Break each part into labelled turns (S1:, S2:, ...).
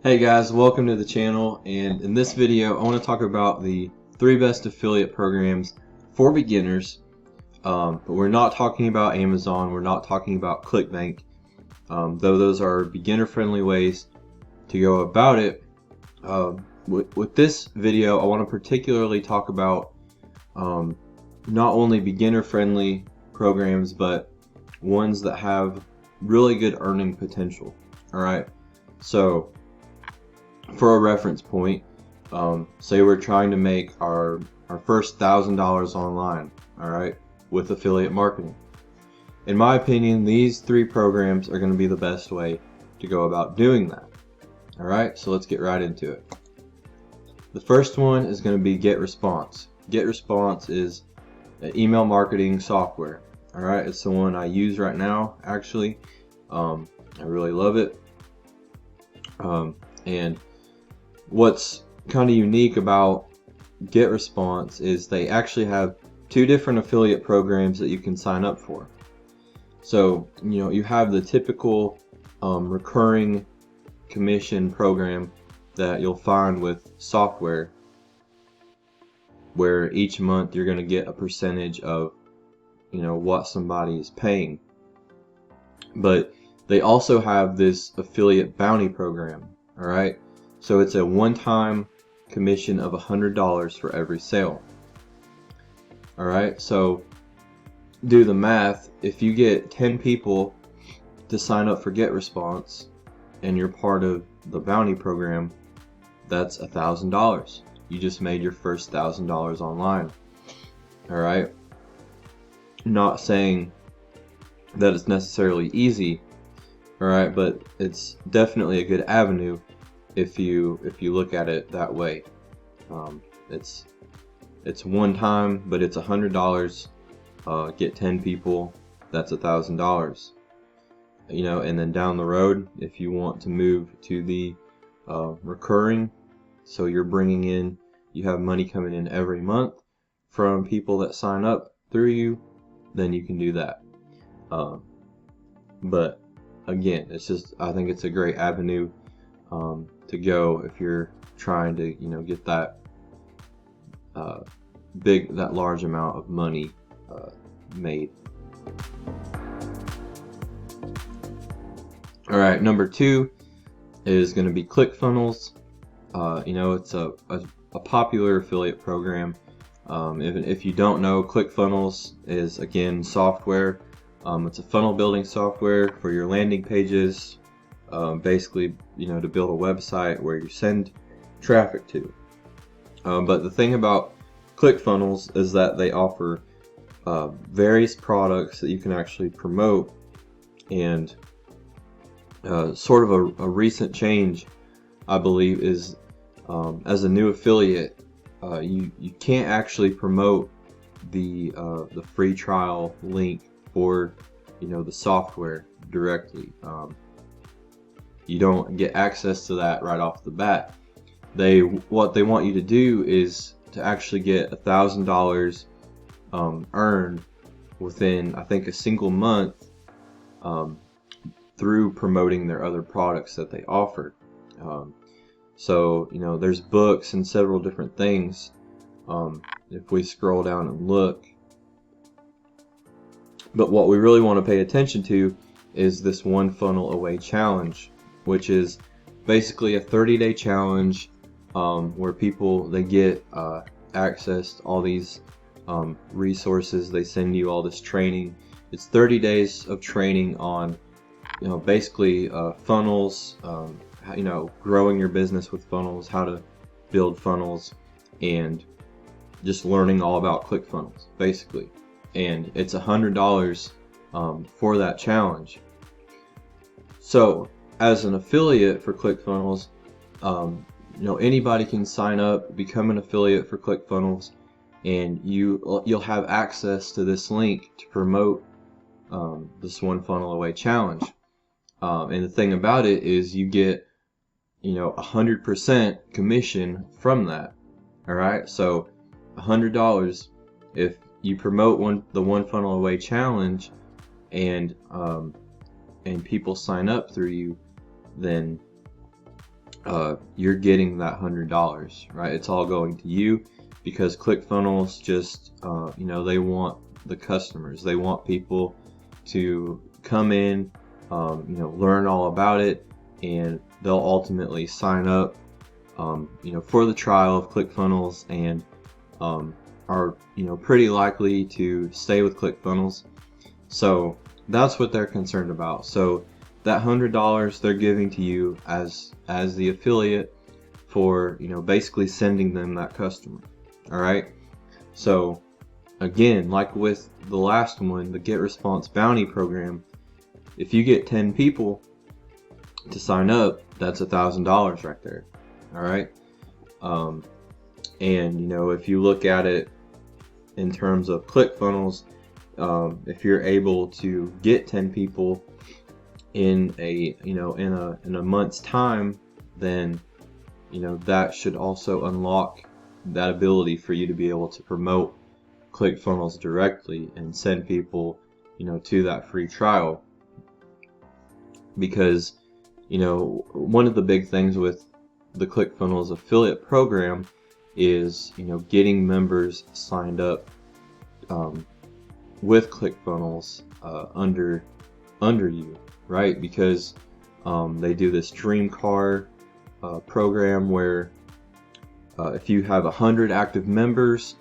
S1: Hey guys, welcome to the channel, and in this video I want to talk about the 3 best affiliate programs for beginners. But we're not talking about Amazon, we're not talking about ClickBank, though those are beginner friendly ways to go about it. With this video I want to particularly talk about not only beginner friendly programs but ones that have really good earning potential. Alright, so for a reference point, say we're trying to make our first $1,000 online, alright, with affiliate marketing. In my opinion, these 3 programs are going to be the best way to go about doing that. Alright, so let's get right into it. The first one is going to be GetResponse. GetResponse is an email marketing software. Alright, it's the one I use right now, actually. I really love it. And what's kind of unique about GetResponse is they actually have 2 different affiliate programs that you can sign up for. So, you have the typical recurring commission program that you'll find with software, where each month you're going to get a percentage of what somebody is paying. But they also have this affiliate bounty program. Alright, so it's a one-time commission of $100 for every sale. Alright, so do the math. If you get 10 people to sign up for GetResponse and you're part of the bounty program, that's $1,000. You just made your first $1,000 online. Alright, not saying that it's necessarily easy, alright, but it's definitely a good avenue if you look at it that way. It's one time, but it's $100. Get 10 people, that's $1,000. And then down the road, if you want to move to the recurring, so you're bringing in, you have money coming in every month from people that sign up through you, then you can do that. But again, I think it's a great avenue to go if you're trying to get that large amount of money made. Alright, number 2 is going to be ClickFunnels. It's a popular affiliate program. If you don't know, ClickFunnels is, again, software. It's a funnel building software for your landing pages, basically to build a website where you send traffic to. But the thing about ClickFunnels is that they offer various products that you can actually promote, and sort of a recent change, I believe, is as a new affiliate, you can't actually promote the free trial link for the software directly. You don't get access to that right off the bat. What they want you to do is to actually get $1,000 earned within, I think, a single month through promoting their other products that they offer. So there's books and several different things. If we scroll down and look, but what we really want to pay attention to is this One Funnel Away challenge, which is basically a 30-day challenge where people, they get access to all these resources. They send you all this training. It's 30 days of training on basically funnels, growing your business with funnels, how to build funnels, and just learning all about ClickFunnels basically. And it's $100 for that challenge. So as an affiliate for ClickFunnels, anybody can sign up, become an affiliate for ClickFunnels, and you'll have access to this link to promote this One Funnel Away challenge. And the thing about it is you get 100% commission from that. Alright, so $100 if you promote the One Funnel Away challenge, and people sign up through you, then you're getting that $100, right? It's all going to you, because ClickFunnels just, they want the customers. They want people to come in, learn all about it, and they'll ultimately sign up, for the trial of ClickFunnels, and are, pretty likely to stay with ClickFunnels. So that's what they're concerned about. So that $100 they're giving to you as the affiliate for, basically sending them that customer. All right. So again, like with the last one, the Get Response Bounty program, if you get 10 people to sign up, that's $1,000 right there. All right. And if you look at it in terms of ClickFunnels, if you're able to get 10 people in a month's time, then that should also unlock that ability for you to be able to promote ClickFunnels directly and send people to that free trial. Because one of the big things with the ClickFunnels affiliate program is getting members signed up with ClickFunnels under you, right? Because they do this Dream Car program where if you have 100 active members,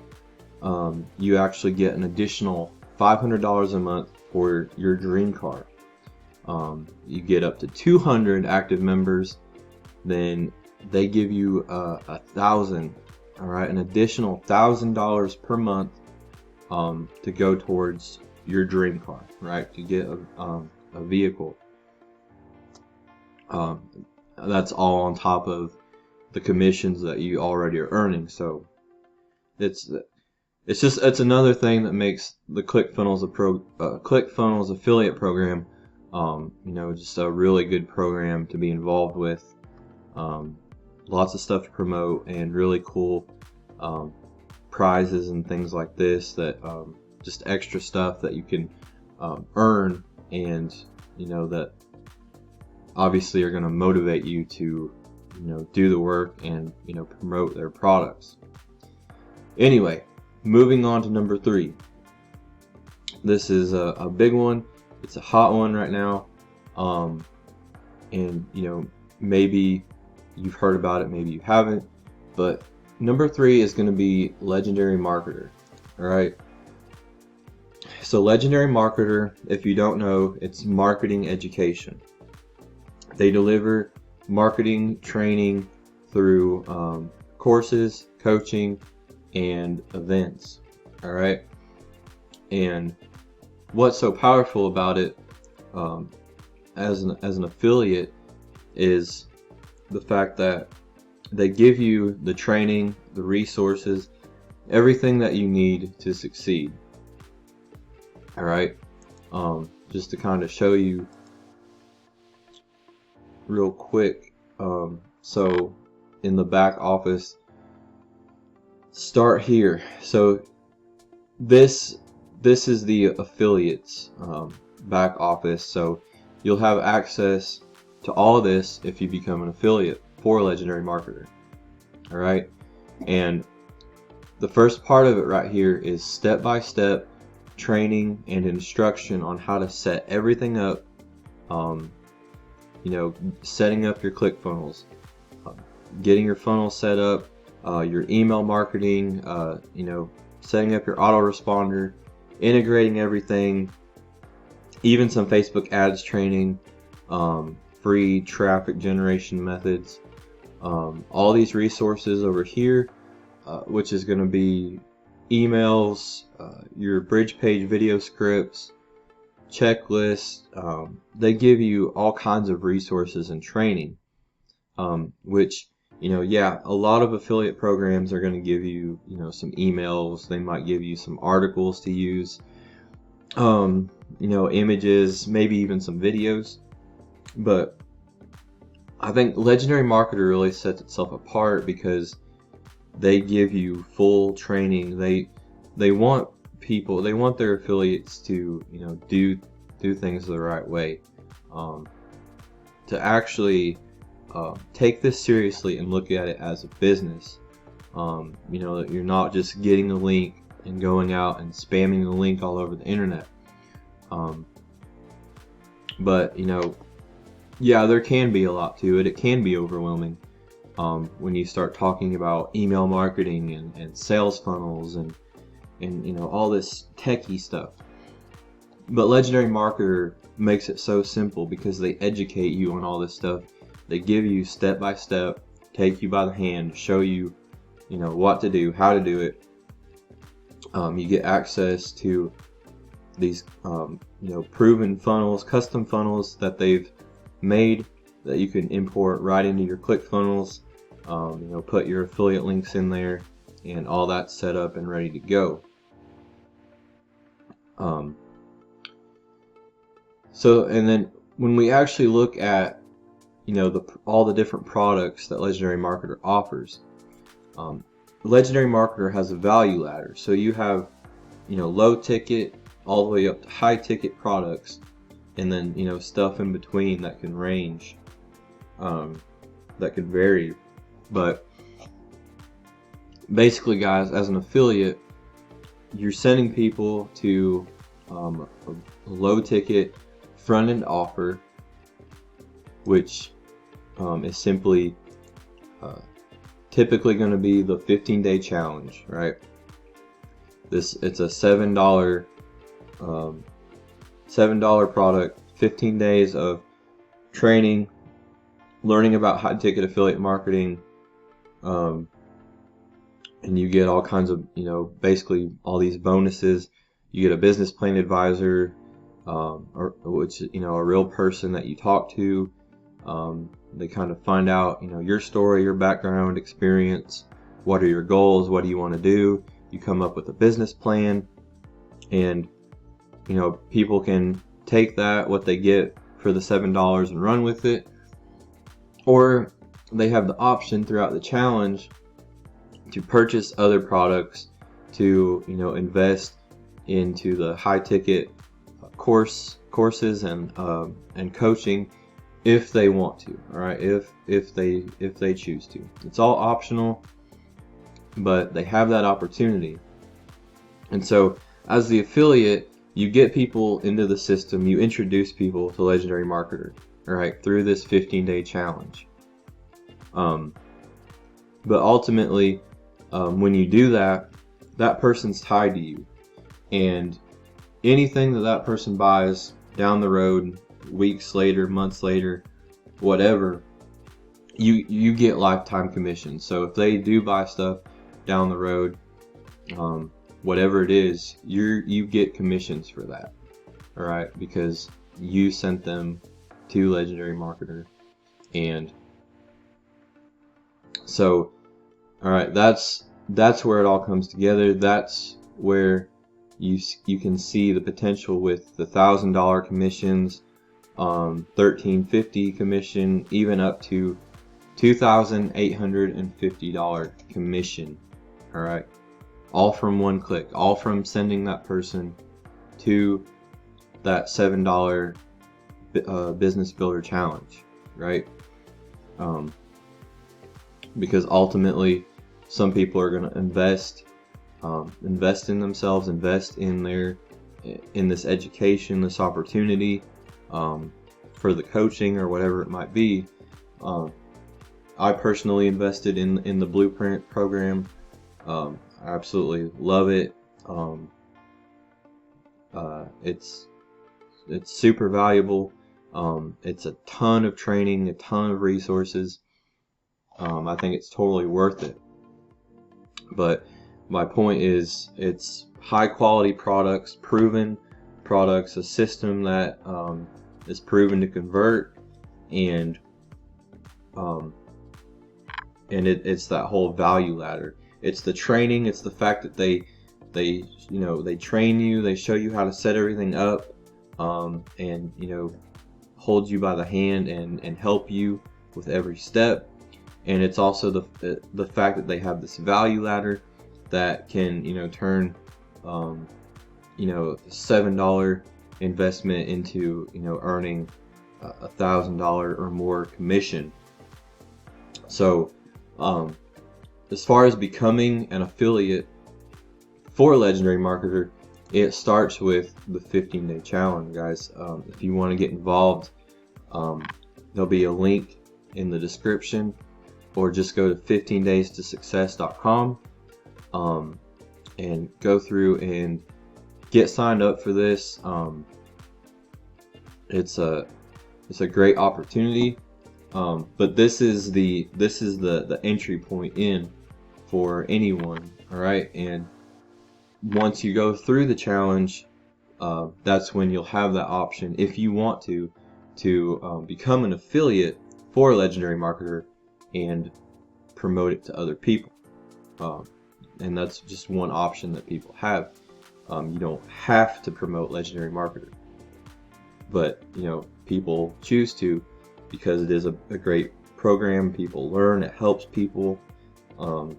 S1: you actually get an additional $500 a month for your Dream Car. You get up to 200 active members, then they give you $1,000, all right, an additional $1,000 per month to go towards your Dream Car, right? To get a vehicle. That's all on top of the commissions that you already are earning. So it's another thing that makes the ClickFunnels ClickFunnels affiliate program just a really good program to be involved with. Lots of stuff to promote, and really cool prizes and things like this, that just extra stuff that you can earn, and that obviously are going to motivate you to do the work and promote their products. Anyway, moving on to number 3. This is a big one. It's a hot one right now, and maybe you've heard about it, maybe you haven't, but number 3 is going to be Legendary Marketer. All right. So Legendary Marketer, if you don't know, it's marketing education. They deliver marketing training through courses, coaching, and events. All right. And what's so powerful about it as an affiliate is the fact that they give you the training, the resources, everything that you need to succeed. All right. Just to kind of show you real quick. So in the back office, start here. So this is the affiliates back office. So you'll have access to all of this if you become an affiliate for Legendary Marketer. All right. And the first part of it right here is step-by-step training and instruction on how to set everything up. Setting up your ClickFunnels, getting your funnel set up, your email marketing, setting up your autoresponder, integrating everything, even some Facebook ads training, free traffic generation methods, all these resources over here, which is going to be emails, your bridge page video scripts, checklists. They give you all kinds of resources and training, which a lot of affiliate programs are going to give you some emails. They might give you some articles to use, images, maybe even some videos. But I think Legendary Marketer really sets itself apart because they give you full training. They want their affiliates to do things the right way, to actually take this seriously and look at it as a business. You know, that you're not just getting a link and going out and spamming the link all over the internet. But, you know, yeah, there can be a lot to it. It can be overwhelming when you start talking about email marketing and sales funnels and you know, all this techie stuff. But Legendary Marketer makes it so simple because they educate you on all this stuff. They give you step by step, take you by the hand, show you, you know, what to do, how to do it. You get access to these, you know, proven funnels, custom funnels that they've made that you can import right into your ClickFunnels. You know, put your affiliate links in there, and all that's set up and ready to go. So, and then when we actually look at, you know, all the different products that Legendary Marketer offers, Legendary Marketer has a value ladder. So you have, you know, low ticket all the way up to high ticket products, and then, you know, stuff in between that can range, that can vary. But basically, guys, as an affiliate, you're sending people to a low ticket front end offer, which is simply typically going to be the 15-day challenge, right? It's a $7 product, 15 days of training, learning about high ticket affiliate marketing, and you get all kinds of, you know, basically all these bonuses. You get a business plan advisor, which, you know, a real person that you talk to. They kind of find out, you know, your story, your background, experience, what are your goals, what do you want to do. You come up with a business plan, and, you know, people can take that, what they get for the $7, and run with it. Or they have the option throughout the challenge to purchase other products, to, you know, invest into the high ticket courses and coaching if they want to. All right, if they choose to. It's all optional, but they have that opportunity. And so as the affiliate, you get people into the system, you introduce people to Legendary Marketer, all right, through this 15-day challenge. But ultimately, when you do that, that person's tied to you, and anything that person buys down the road, weeks later, months later, whatever, you get lifetime commission. So if they do buy stuff down the road, whatever it is, you get commissions for that, all right, because you sent them to Legendary Marketer. And so, all right, that's where it all comes together. That's where you can see the potential with the $1,000 commissions, $1,350 commission, even up to $2,850 commission. All right, all from one click, all from sending that person to that $7 business builder challenge, right? Because ultimately, some people are going to invest in themselves, invest in this education, this opportunity, for the coaching or whatever it might be. I personally invested in the Blueprint program. I absolutely love it. It's super valuable. It's a ton of training, a ton of resources. I think it's totally worth it. But my point is, it's high quality products, proven products, a system that is proven to convert, and it's that whole value ladder. It's the training. It's the fact that they train you, they show you how to set everything up, and, you know, hold you by the hand and help you with every step. And it's also the fact that they have this value ladder that can, you know, turn $7 investment into, you know, earning $1,000 or more commission. So as far as becoming an affiliate for Legendary Marketer, it starts with the 15-day challenge, guys. If you want to get involved, there'll be a link in the description, or just go to 15daystosuccess.com and go through and get signed up for this. It's a great opportunity, but this is the entry point in for anyone. All right, and once you go through the challenge, that's when you'll have that option, if you want to become an affiliate for Legendary Marketer and promote it to other people. And that's just one option that people have. You don't have to promote Legendary Marketer, but people choose to, because it is a great program. People learn, it helps people, and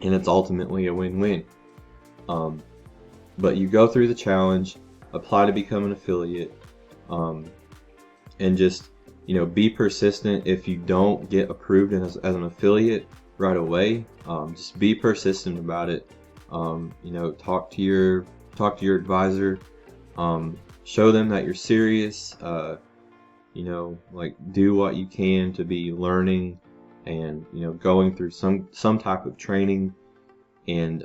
S1: it's ultimately a win-win. But you go through the challenge, apply to become an affiliate, and just be persistent. If you don't get approved as an affiliate right away, just be persistent about it. Talk to your advisor, show them that you're serious. Do what you can to be learning and going through some type of training, and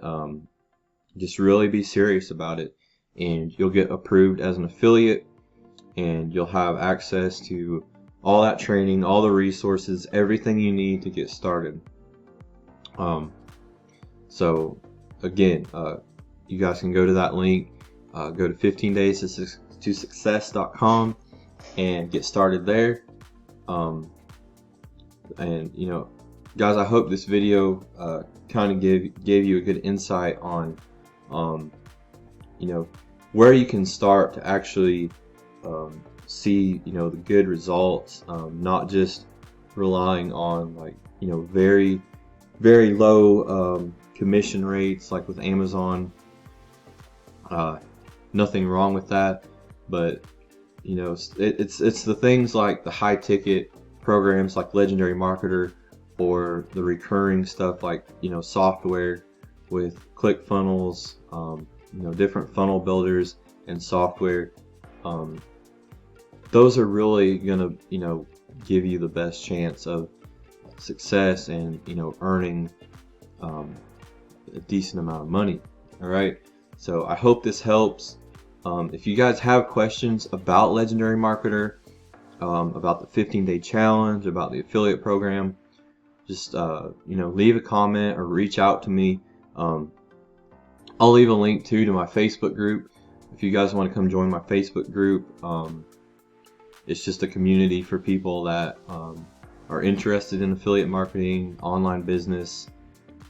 S1: just really be serious about it, and you'll get approved as an affiliate, and you'll have access to all that training, all the resources, everything you need to get started. So again, you guys can go to that link, go to 15daystosuccess.com and get started there. And guys, I hope this video kind of gave you a good insight on where you can start to actually see the good results, not just relying on very very low commission rates like with Amazon. Nothing wrong with that, but it's the things like the high ticket programs like Legendary Marketer, or the recurring stuff like software with ClickFunnels, different funnel builders and software. Those are really gonna give you the best chance of success and earning a decent amount of money. All right, so I hope this helps. If you guys have questions about Legendary Marketer, about the 15-day challenge, about the affiliate program, just leave a comment or reach out to me. I'll leave a link to my Facebook group if you guys want to come join my Facebook group. It's just a community for people that are interested in affiliate marketing, online business.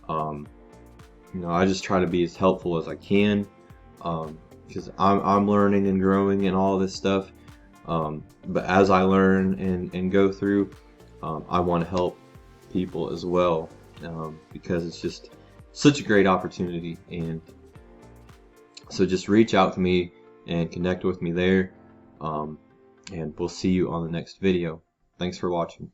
S1: I just try to be as helpful as I can, because I'm learning and growing and all this stuff. But as I learn and go through, I want to help people as well, because it's just such a great opportunity. And so just reach out to me and connect with me there, and we'll see you on the next video. Thanks for watching.